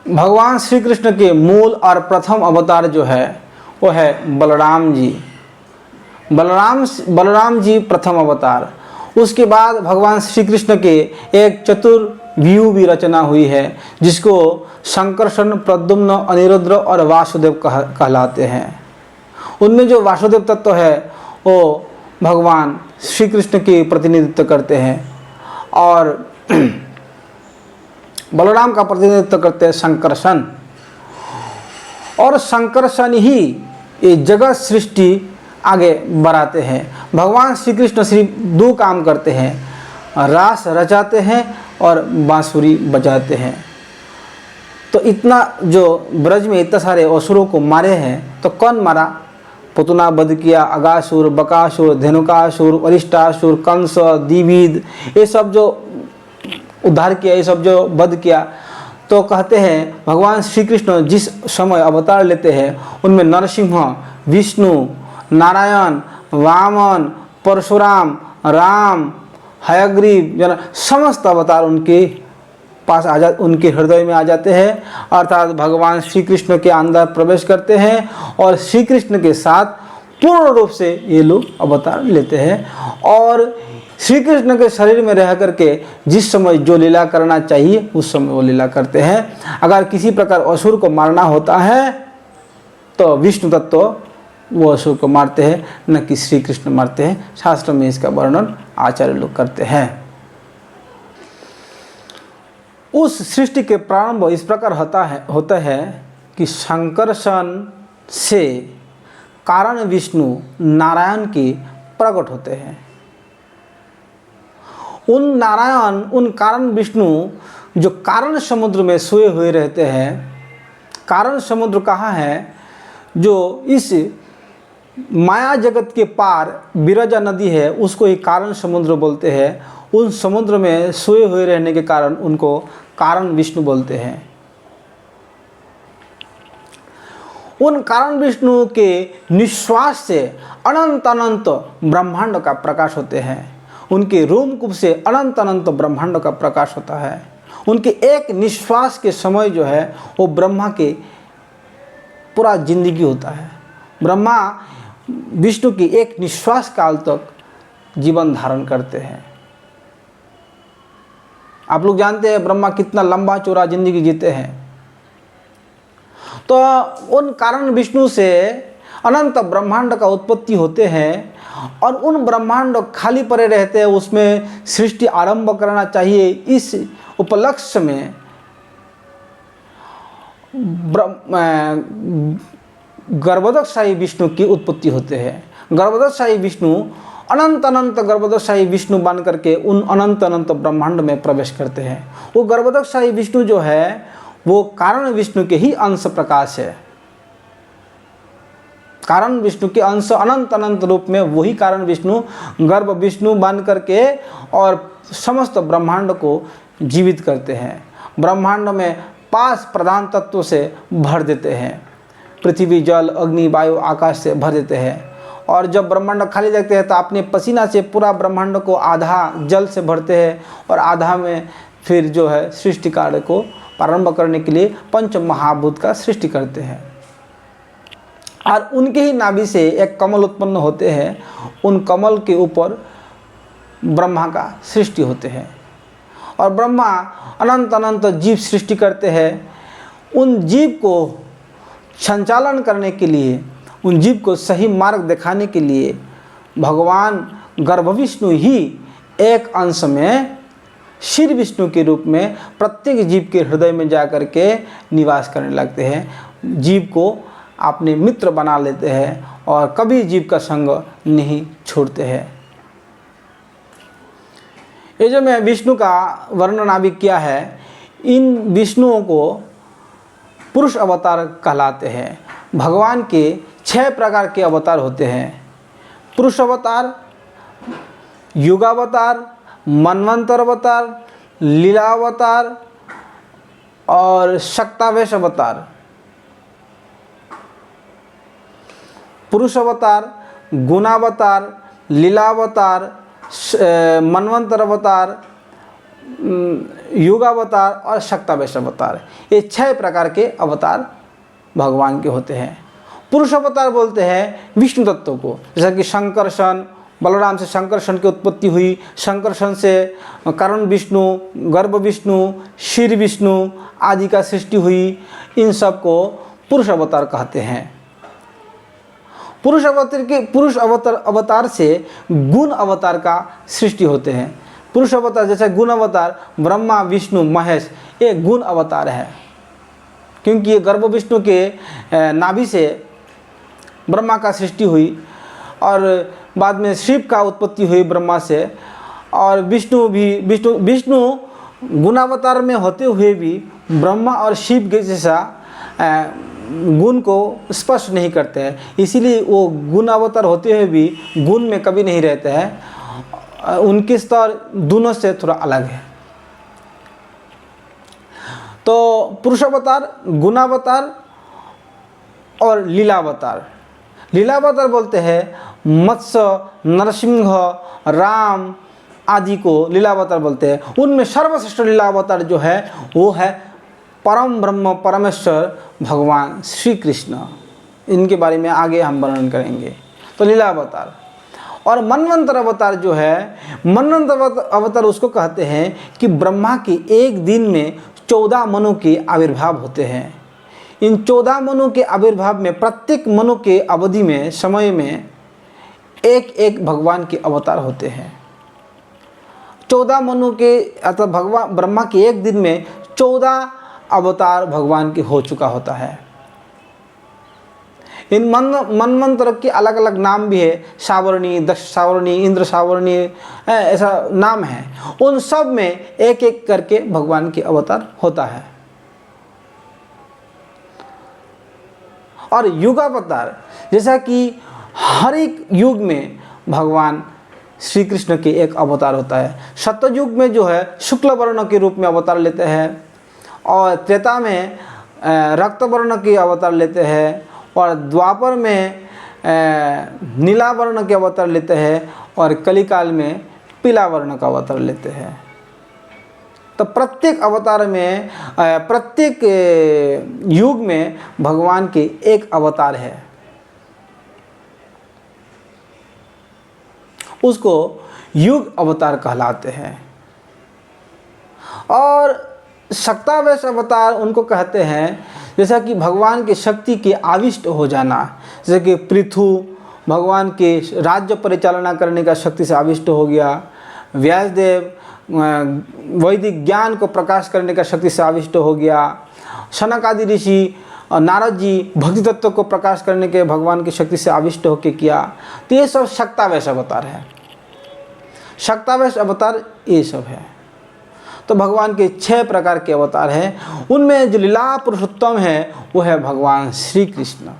भगवान श्री कृष्ण के मूल और प्रथम अवतार जो है वो है बलराम जी। बलराम जी प्रथम अवतार। उसके बाद भगवान श्री कृष्ण के एक चतुर्व्यूह भी रचना हुई है, जिसको संकर्षण, प्रद्युम्न, अनिरुद्ध और वासुदेव कहलाते हैं। उनमें जो वासुदेव तत्व है वो भगवान श्री कृष्ण की प्रतिनिधित्व करते हैं और बलराम का प्रतिनिधित्व करते हैं संकर्षण। और संकर्षण ही ये जगत सृष्टि आगे बढ़ाते हैं। भगवान श्री कृष्ण सिर्फ दो काम करते हैं, रास रचाते हैं और बांसुरी बजाते हैं। तो इतना जो ब्रज में इतने सारे असुरों को मारे हैं, तो कौन मारा? पुतना वध किया, अगासुर, बकासुर, धेनुकासुर, वरिष्ठासुर, कंस, द्विविद, ये सब जो उद्धार किया, ये सब जो वध किया। तो कहते हैं भगवान श्री कृष्ण जिस समय अवतार लेते हैं उनमें नरसिंह, विष्णु, नारायण, वामन, परशुराम, राम, हयग्रीव, समस्त अवतार उनके पास उनके हृदय में आ जाते हैं। अर्थात भगवान श्री कृष्ण के अंदर प्रवेश करते हैं और श्री कृष्ण के साथ पूर्ण रूप से ये लोग अवतार लेते हैं और श्री कृष्ण के शरीर में रह करके जिस समय जो लीला करना चाहिए उस समय वो लीला करते हैं। अगर किसी प्रकार असुर को मारना होता है तो विष्णु तत्व वो असुर को मारते हैं, न कि श्री कृष्ण मारते हैं। शास्त्र में इसका वर्णन आचार्य लोग करते हैं। उस सृष्टि के प्रारंभ इस प्रकार होता है कि संकर्षण से कारण विष्णु नारायण की प्रकट होते हैं। उन नारायण, उन कारण विष्णु जो कारण समुद्र में सोए हुए रहते हैं। कारण समुद्र कहाँ है? जो इस माया जगत के पार विरजा नदी है, उसको ही कारण समुद्र बोलते हैं। उन समुद्र में सोए हुए रहने के कारण उनको कारण विष्णु बोलते हैं। उन कारण विष्णु के निश्वास से अनंत अनंत ब्रह्मांड का प्रकाश होते हैं। उनके रोमकूप से अनंत अनंत ब्रह्मांड का प्रकाश होता है। उनके एक निश्वास के समय जो है वो ब्रह्मा के पूरा जिंदगी होता है। ब्रह्मा विष्णु की एक निश्वास काल तक जीवन धारण करते हैं। आप लोग जानते हैं ब्रह्मा कितना लंबा चौड़ा जिंदगी जीते हैं। तो उन कारण विष्णु से अनंत ब्रह्मांड का उत्पत्ति होते हैं और उन ब्रह्मांड खाली पड़े रहते हैं, उसमें सृष्टि आरंभ करना चाहिए। इस उपलक्ष्य में गर्भोदकशाही विष्णु की उत्पत्ति होते हैं। गर्भोदकशाही विष्णु अनंत अनंत गर्भोदकशाही विष्णु बन करके उन अनंत अनंत ब्रह्मांड में प्रवेश करते हैं। वो गर्भोदकशाही विष्णु जो है वो कारण विष्णु के ही अंश प्रकाश है। कारण विष्णु के अंश अनंत अनंत रूप में वही कारण विष्णु गर्भ विष्णु बन करके और समस्त ब्रह्मांड को जीवित करते हैं। ब्रह्मांड में 5 प्रधान तत्वों से भर देते हैं। पृथ्वी, जल, अग्नि, वायु, आकाश से भर देते हैं। और जब ब्रह्मांड खाली देखते हैं तो अपने पसीना से पूरा ब्रह्मांड को आधा जल से भरते हैं और आधा में फिर जो है सृष्टि कार्य को प्रारंभ करने के लिए पंच महाभूत का सृष्टि करते हैं। और उनके ही नाभि से एक कमल उत्पन्न होते हैं। उन कमल के ऊपर ब्रह्मा का सृष्टि होते हैं और ब्रह्मा अनंत अनंत जीव सृष्टि करते हैं। उन जीव को संचालन करने के लिए, उन जीव को सही मार्ग दिखाने के लिए भगवान गर्भ विष्णु ही एक अंश में शिर विष्णु के रूप में प्रत्येक जीव के हृदय में जा कर के निवास करने लगते हैं। जीव को अपने मित्र बना लेते हैं और कभी जीव का संग नहीं छोड़ते हैं। ये जो मैं विष्णु का वर्णन अभी किया है, इन विष्णुओं को पुरुष अवतार कहलाते हैं। भगवान के 6 प्रकार के अवतार होते हैं। पुरुष अवतार, युगावतार, मनवंतर अवतार, लीला अवतार और शक्तावेश अवतार। पुरुष अवतार, गुणावतार, लीला अवतार, मनवंतर अवतार, युग अवतार और शक्तावेश अवतार, ये 6 प्रकार के अवतार भगवान के होते हैं। पुरुष अवतार बोलते हैं विष्णु तत्व को, जैसा कि शंकरशन, बलराम से शंकरशन की उत्पत्ति हुई, शंकरशन से कर्ण विष्णु, गर्भ विष्णु, क्षीर विष्णु आदि का सृष्टि हुई, इन सब को पुरुष अवतार कहते हैं। पुरुष अवतार से गुण अवतार का सृष्टि होते हैं। पुरुष अवतार जैसे गुण अवतार ब्रह्मा, विष्णु, महेश, ये गुण अवतार है, क्योंकि ये गर्भ विष्णु के नाभि से ब्रह्मा का सृष्टि हुई और बाद में शिव का उत्पत्ति हुई ब्रह्मा से, और विष्णु गुणावतार में होते हुए भी ब्रह्मा और शिव के जैसा गुण को स्पर्श नहीं करते हैं, इसीलिए वो गुण अवतार होते हुए भी गुण में कभी नहीं रहते हैं। उनके स्तर दोनों से थोड़ा अलग है। तो पुरुष अवतार, गुणावतार और लीलावतार। लीलावतार बोलते हैं मत्स्य, नरसिंह, राम आदि को लीलावतार बोलते हैं। उनमें सर्वश्रेष्ठ लीलावतार जो है वो है परम ब्रह्म परमेश्वर भगवान श्री कृष्ण। इनके बारे में आगे हम वर्णन करेंगे। तो लीलावतार और मनवंतर अवतार जो है, मनवंतर अवतार उसको कहते हैं कि ब्रह्मा के एक दिन में 14 मनु के आविर्भाव होते हैं। इन 14 मनु के आविर्भाव में प्रत्येक मनु के अवधि में, समय में एक एक भगवान के अवतार होते हैं। 14 मनु के अर्थात भगवान ब्रह्मा के एक दिन में 14 अवतार भगवान के हो चुका होता है। इन मनवंतर के अलग अलग नाम भी है, सावर्णी, दक्ष सावर्णी, इंद्र सावर्णी, ऐसा नाम है। उन सब में एक एक करके भगवान के अवतार होता है। और युगावतार, जैसा कि हर एक युग में भगवान श्री कृष्ण के एक अवतार होता है। सत्ययुग में जो है शुक्ल वर्ण के रूप में अवतार लेते हैं, और त्रेता में रक्त वर्ण के अवतार लेते हैं, और द्वापर में नीला वर्ण के अवतार लेते हैं, और कलिकाल में पीला वर्ण का अवतार लेते हैं। तो प्रत्येक अवतार में, प्रत्येक युग में भगवान के एक अवतार है, उसको युग अवतार कहलाते हैं। और शक्तावेश अवतार उनको कहते हैं जैसा कि भगवान की शक्ति के आविष्ट हो जाना, जैसे कि पृथु भगवान के राज्य परिचालना करने का शक्ति से आविष्ट हो गया, व्यासदेव वैदिक ज्ञान को प्रकाश करने का शक्ति से आविष्ट हो गया, सनक आदि ऋषि और नारद जी भक्ति तत्व को प्रकाश करने के भगवान की शक्ति से आविष्ट होकर किया। तो ये सब शक्तावेश अवतार है। शक्तावेश अवतार ये सब है। तो भगवान के 6 प्रकार के अवतार हैं। उनमें जो लीला पुरुषोत्तम है वो है भगवान श्री कृष्ण।